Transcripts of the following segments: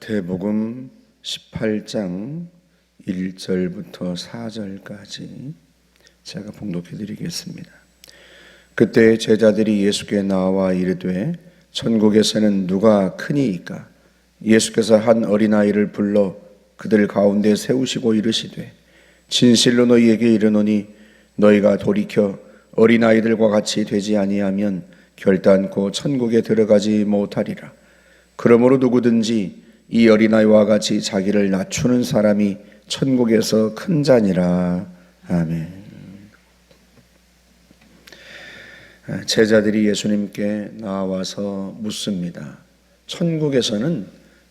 마태복음 18장 1절부터 4절까지 제가 봉독해 드리겠습니다. 그때 제자들이 예수께 나와 이르되 천국에서는 누가 크니이까? 예수께서 한 어린아이를 불러 그들 가운데 세우시고 이르시되 진실로 너희에게 이르노니 너희가 돌이켜 어린아이들과 같이 되지 아니하면 결단코 천국에 들어가지 못하리라. 그러므로 누구든지 이 어린아이와 같이 자기를 낮추는 사람이 천국에서 큰 자니라. 아멘. 제자들이 예수님께 나와서 묻습니다. 천국에서는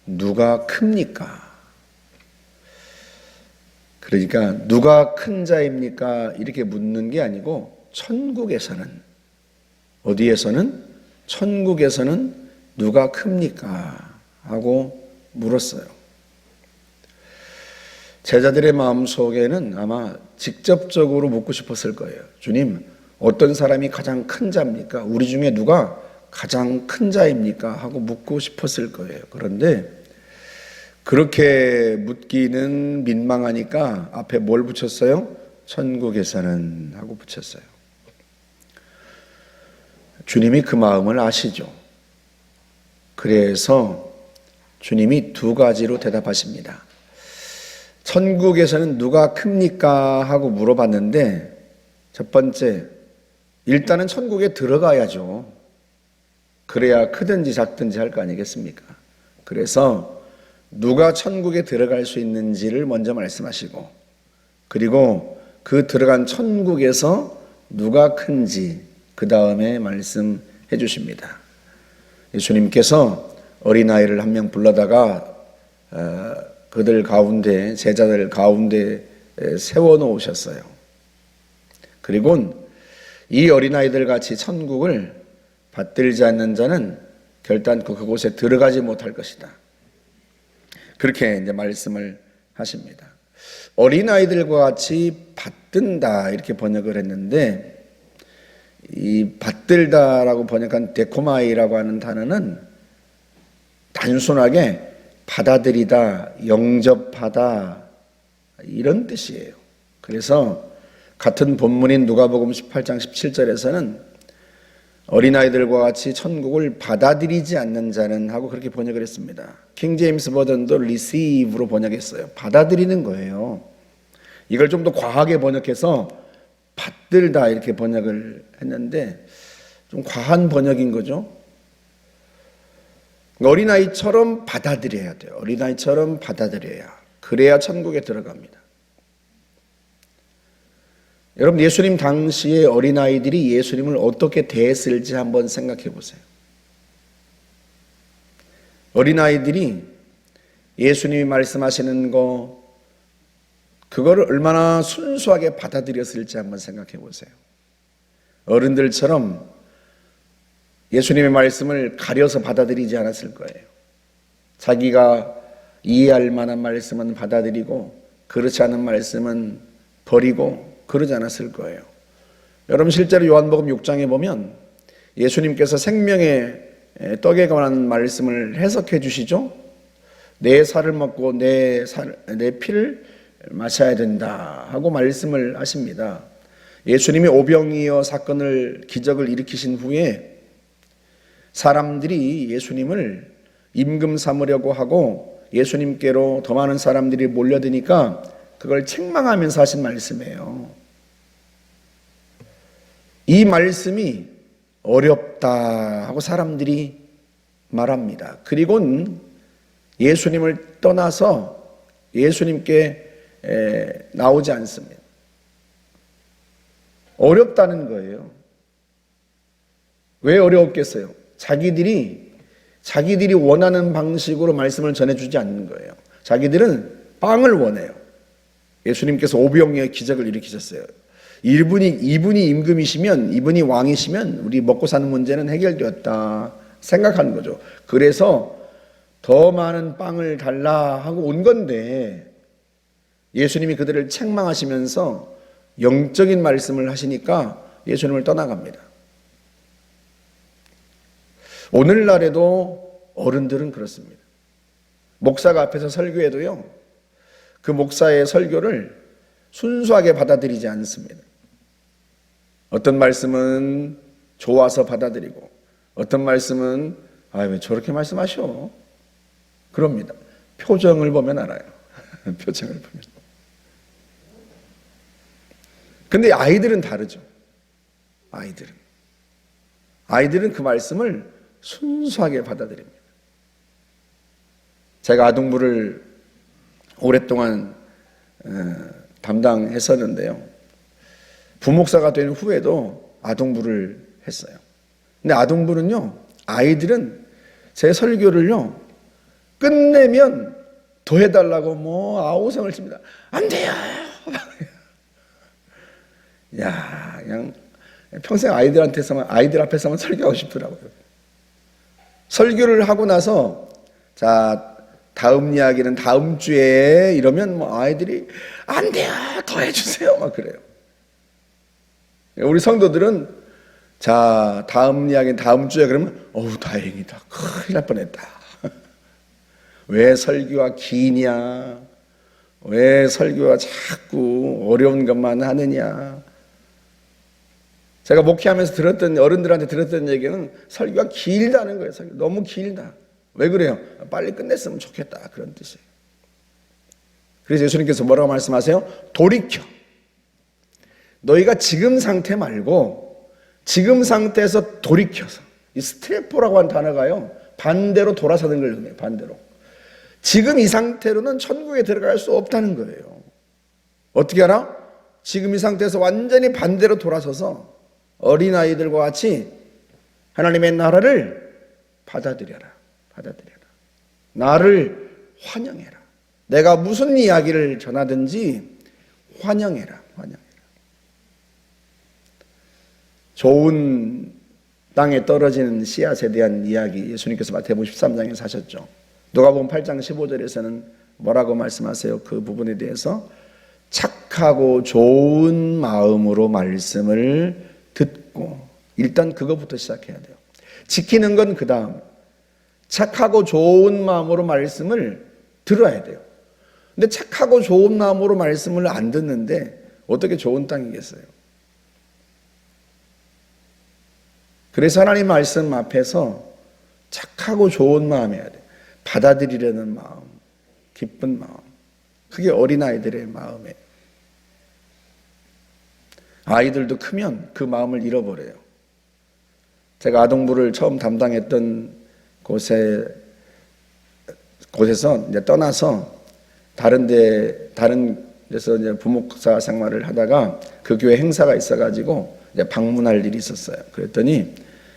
누가 큽니까? 그러니까 누가 큰 자입니까? 이렇게 묻는 게 아니고 천국에서는, 어디에서는? 천국에서는 누가 큽니까? 하고 물었어요. 제자들의 마음속에는 아마 직접적으로 묻고 싶었을 거예요. 주님, 어떤 사람이 가장 큰 자입니까? 우리 중에 누가 가장 큰 자입니까? 하고 묻고 싶었을 거예요. 그런데 그렇게 묻기는 민망하니까 앞에 뭘 붙였어요? 천국에서는 하고 붙였어요. 주님이 그 마음을 아시죠. 그래서 주님이 두 가지로 대답하십니다. 천국에서는 누가 큽니까? 하고 물어봤는데 첫 번째, 일단은 천국에 들어가야죠. 그래야 크든지 작든지 할 거 아니겠습니까? 그래서 누가 천국에 들어갈 수 있는지를 먼저 말씀하시고, 그리고 그 들어간 천국에서 누가 큰지 그 다음에 말씀해 주십니다. 예수님께서 어린아이를 한 명 불러다가 그들 가운데, 제자들 가운데 세워놓으셨어요. 그리고 이 어린아이들 같이 천국을 받들지 않는 자는 결단코 그곳에 들어가지 못할 것이다. 그렇게 이제 말씀을 하십니다. 어린아이들과 같이 받든다 이렇게 번역을 했는데, 이 받들다라고 번역한 데코마이라고 하는 단어는 단순하게 받아들이다, 영접하다 이런 뜻이에요. 그래서 같은 본문인 누가복음 18장 17절에서는 어린아이들과 같이 천국을 받아들이지 않는 자는 하고 그렇게 번역을 했습니다. 킹 제임스 버전도 receive로 번역했어요. 받아들이는 거예요. 이걸 좀 더 과하게 번역해서 받들다 이렇게 번역을 했는데 좀 과한 번역인 거죠. 어린아이처럼 받아들여야 돼요. 어린아이처럼 받아들여야, 그래야 천국에 들어갑니다. 여러분, 예수님 당시에 어린아이들이 예수님을 어떻게 대했을지 한번 생각해 보세요. 어린아이들이 예수님이 말씀하시는 거, 그거를 얼마나 순수하게 받아들였을지 한번 생각해 보세요. 어른들처럼 예수님의 말씀을 가려서 받아들이지 않았을 거예요. 자기가 이해할 만한 말씀은 받아들이고 그렇지 않은 말씀은 버리고 그러지 않았을 거예요. 여러분, 실제로 요한복음 6장에 보면 예수님께서 생명의 떡에 관한 말씀을 해석해 주시죠. 내 살을 먹고 내 피를 마셔야 된다 하고 말씀을 하십니다. 예수님이 오병이어 사건을, 기적을 일으키신 후에 사람들이 예수님을 임금 삼으려고 하고 예수님께로 더 많은 사람들이 몰려드니까 그걸 책망하면서 하신 말씀이에요. 이 말씀이 어렵다 하고 사람들이 말합니다. 그리고는 예수님을 떠나서 예수님께 나오지 않습니다. 어렵다는 거예요. 왜 어려웠겠어요? 자기들이 원하는 방식으로 말씀을 전해주지 않는 거예요. 자기들은 빵을 원해요. 예수님께서 오병이어의 기적을 일으키셨어요. 이분이 임금이시면, 이분이 왕이시면 우리 먹고 사는 문제는 해결되었다 생각하는 거죠. 그래서 더 많은 빵을 달라 하고 온 건데, 예수님이 그들을 책망하시면서 영적인 말씀을 하시니까 예수님을 떠나갑니다. 오늘날에도 어른들은 그렇습니다. 목사가 앞에서 설교해도요, 그 목사의 설교를 순수하게 받아들이지 않습니다. 어떤 말씀은 좋아서 받아들이고, 어떤 말씀은 왜 저렇게 말씀하셔? 그럽니다. 표정을 보면 알아요. 표정을 보면. 근데 아이들은 다르죠. 아이들은 그 말씀을 순수하게 받아들입니다. 제가 아동부를 오랫동안 담당했었는데요. 부목사가 된 후에도 아동부를 했어요. 근데 아동부는요, 아이들은 제 설교를요, 끝내면 더 해달라고 아우성을 칩니다. 안 돼요. 야, 그냥 평생 아이들 앞에서만 설교하고 싶더라고요. 설교를 하고 나서, 자, 다음 이야기는 다음 주에 이러면 아이들이 안 돼요. 더 해주세요. 막 그래요. 우리 성도들은 자, 다음 이야기는 다음 주에 그러면 다행이다. 큰일 날 뻔했다. 왜 설교가 기냐? 왜 설교가 자꾸 어려운 것만 하느냐? 제가 목회하면서 어른들한테 들었던 얘기는 설교가 길다는 거예요. 설교. 너무 길다. 왜 그래요? 빨리 끝냈으면 좋겠다. 그런 뜻이에요. 그래서 예수님께서 뭐라고 말씀하세요? 돌이켜. 너희가 지금 상태 말고 지금 상태에서 돌이켜서, 이 스트레포라고 한 단어가요, 반대로 돌아서는 걸 의미해요. 반대로. 지금 이 상태로는 천국에 들어갈 수 없다는 거예요. 어떻게 알아? 지금 이 상태에서 완전히 반대로 돌아서서 어린아이들과 같이 하나님의 나라를 받아들여라. 나를 환영해라. 내가 무슨 이야기를 전하든지 환영해라. 좋은 땅에 떨어지는 씨앗에 대한 이야기, 예수님께서 마태복음 13장에서 하셨죠. 누가복음 8장 15절에서는 뭐라고 말씀하세요? 그 부분에 대해서 착하고 좋은 마음으로 말씀을 듣고, 일단 그것부터 시작해야 돼요. 지키는 건 그 다음. 착하고 좋은 마음으로 말씀을 들어야 돼요. 근데 착하고 좋은 마음으로 말씀을 안 듣는데 어떻게 좋은 땅이겠어요? 그래서 하나님 말씀 앞에서 착하고 좋은 마음이어야 돼요. 받아들이려는 마음, 기쁜 마음. 그게 어린아이들의 마음이에요. 아이들도 크면 그 마음을 잃어버려요. 제가 아동부를 처음 담당했던 곳에서 이제 떠나서 다른 데서 이제 부목사 생활을 하다가 그 교회 행사가 있어가지고 이제 방문할 일이 있었어요. 그랬더니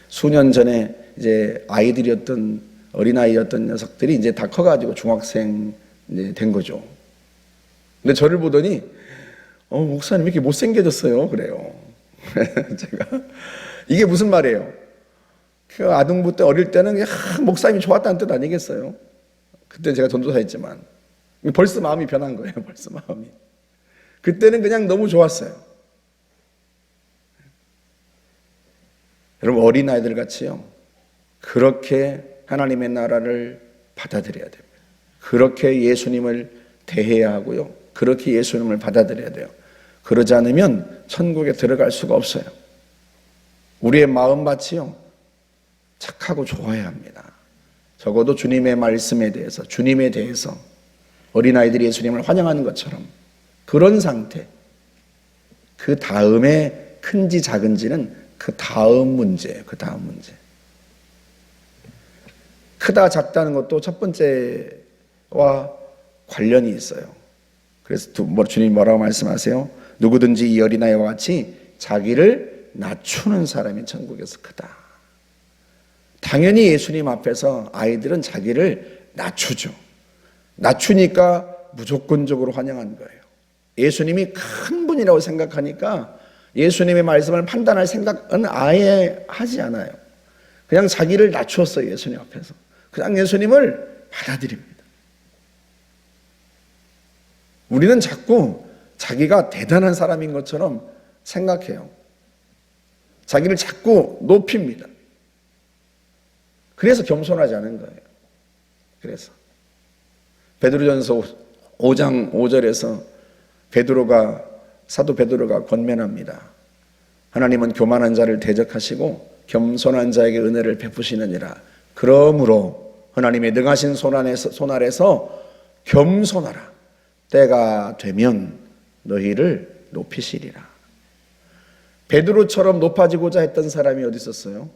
수년 전에 이제 어린아이였던 녀석들이 이제 다 커가지고 중학생 이제 된 거죠. 근데 저를 보더니 목사님 이렇게 못생겨졌어요. 그래요. 제가 이게 무슨 말이에요? 그 아동부 때 어릴 때는 목사님이 좋았다는 뜻 아니겠어요? 그때 제가 전도사였지만 벌써 마음이 변한 거예요. 벌써 마음이. 그때는 그냥 너무 좋았어요. 여러분, 어린아이들 같이요, 그렇게 하나님의 나라를 받아들여야 됩니다. 그렇게 예수님을 대해야 하고요, 그렇게 예수님을 받아들여야 돼요. 그러지 않으면 천국에 들어갈 수가 없어요. 우리의 마음밭이요, 착하고 좋아야 합니다. 적어도 주님의 말씀에 대해서, 주님에 대해서 어린아이들이 예수님을 환영하는 것처럼 그런 상태, 그 다음에 큰지 작은지는 그 다음 문제예요. 그 다음 문제. 크다 작다는 것도 첫 번째와 관련이 있어요. 그래서 주님이 뭐라고 말씀하세요? 누구든지 이 어린아이와 같이 자기를 낮추는 사람이 천국에서 크다. 당연히 예수님 앞에서 아이들은 자기를 낮추죠. 낮추니까 무조건적으로 환영한 거예요. 예수님이 큰 분이라고 생각하니까 예수님의 말씀을 판단할 생각은 아예 하지 않아요. 그냥 자기를 낮추었어요. 예수님 앞에서. 그냥 예수님을 받아들입니다. 우리는 자꾸 자기가 대단한 사람인 것처럼 생각해요. 자기를 자꾸 높입니다. 그래서 겸손하지 않은 거예요. 그래서 베드로전서 5장 5절에서 사도 베드로가 권면합니다. 하나님은 교만한 자를 대적하시고 겸손한 자에게 은혜를 베푸시느니라. 그러므로 하나님의 능하신 손 아래서 겸손하라. 때가 되면 너희를 높이시리라. 베드로처럼 높아지고자 했던 사람이 어디 있었어요?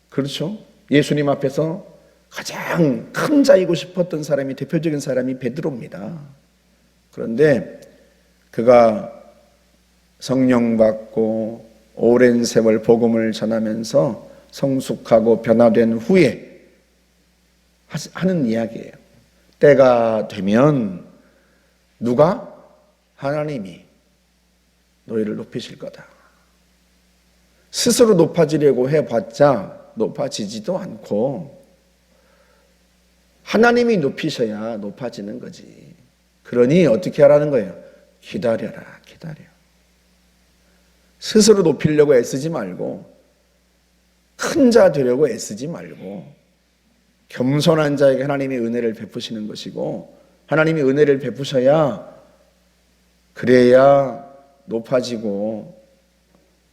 그렇죠? 예수님 앞에서 가장 큰 자이고 싶었던 사람이, 대표적인 사람이 베드로입니다. 그런데 그가 성령 받고 오랜 세월 복음을 전하면서 성숙하고 변화된 후에 하는 이야기예요. 때가 되면 누가? 하나님이 너희를 높이실 거다. 스스로 높아지려고 해봤자 높아지지도 않고 하나님이 높이셔야 높아지는 거지. 그러니 어떻게 하라는 거예요? 기다려라, 기다려. 스스로 높이려고 애쓰지 말고, 큰 자 되려고 애쓰지 말고, 겸손한 자에게 하나님이 은혜를 베푸시는 것이고, 하나님이 은혜를 베푸셔야, 그래야 높아지고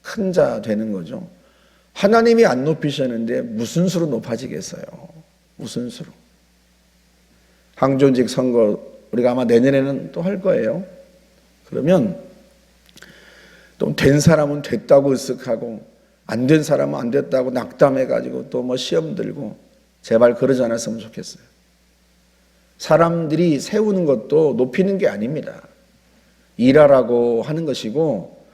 큰 자 되는 거죠. 하나님이 안 높이셨는데 무슨 수로 높아지겠어요? 무슨 수로? 항존직 선거 우리가 아마 내년에는 또 할 거예요. 그러면 또 된 사람은 됐다고 으쓱하고 안 된 사람은 안 됐다고 낙담해가지고 또 뭐 시험 들고, 제발 그러지 않았으면 좋겠어요. 사람들이 세우는 것도 높이는 게 아닙니다. 일하라고 하는 것이고,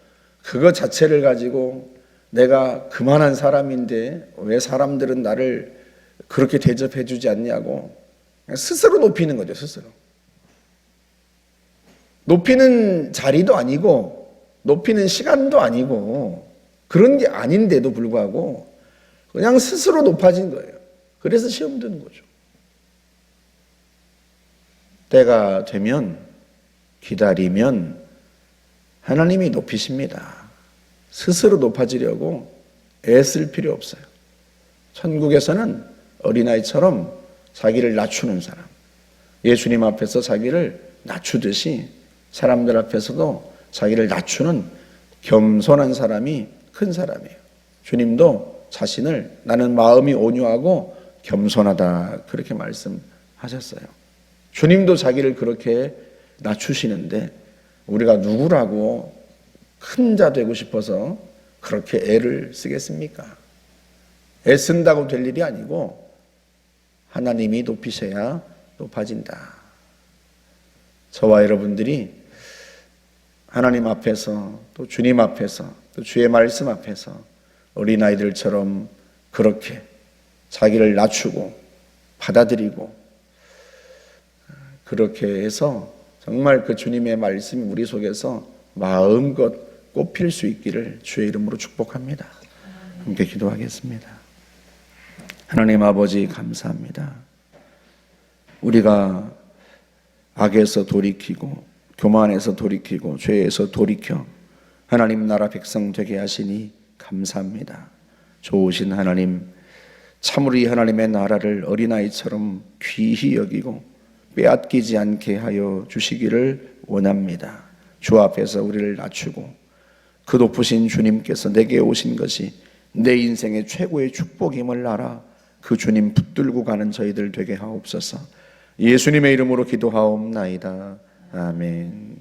그거 자체를 가지고 내가 그만한 사람인데 왜 사람들은 나를 그렇게 대접해 주지 않냐고 스스로 높이는 거죠. 스스로 높이는 자리도 아니고 높이는 시간도 아니고 그런 게 아닌데도 불구하고 그냥 스스로 높아진 거예요. 그래서 시험 드는 거죠. 때가 되면, 기다리면 하나님이 높이십니다. 스스로 높아지려고 애쓸 필요 없어요. 천국에서는 어린아이처럼 자기를 낮추는 사람, 예수님 앞에서 자기를 낮추듯이 사람들 앞에서도 자기를 낮추는 겸손한 사람이 큰 사람이에요. 주님도 자신을 나는 마음이 온유하고 겸손하다 그렇게 말씀하셨어요. 주님도 자기를 그렇게 낮추시는데 우리가 누구라고 큰 자 되고 싶어서 그렇게 애를 쓰겠습니까? 애쓴다고 될 일이 아니고 하나님이 높이셔야 높아진다. 저와 여러분들이 하나님 앞에서 또 주님 앞에서 또 주의 말씀 앞에서 어린아이들처럼 그렇게 자기를 낮추고 받아들이고 그렇게 해서 정말 그 주님의 말씀이 우리 속에서 마음껏 꽃필 수 있기를 주의 이름으로 축복합니다. 함께 기도하겠습니다. 하나님 아버지 감사합니다. 우리가 악에서 돌이키고 교만에서 돌이키고 죄에서 돌이켜 하나님 나라 백성 되게 하시니 감사합니다. 좋으신 하나님, 참으로 이 하나님의 나라를 어린아이처럼 귀히 여기고 빼앗기지 않게 하여 주시기를 원합니다. 주 앞에서 우리를 낮추고 그 높으신 주님께서 내게 오신 것이 내 인생의 최고의 축복임을 알아 그 주님 붙들고 가는 저희들 되게 하옵소서. 예수님의 이름으로 기도하옵나이다. 아멘.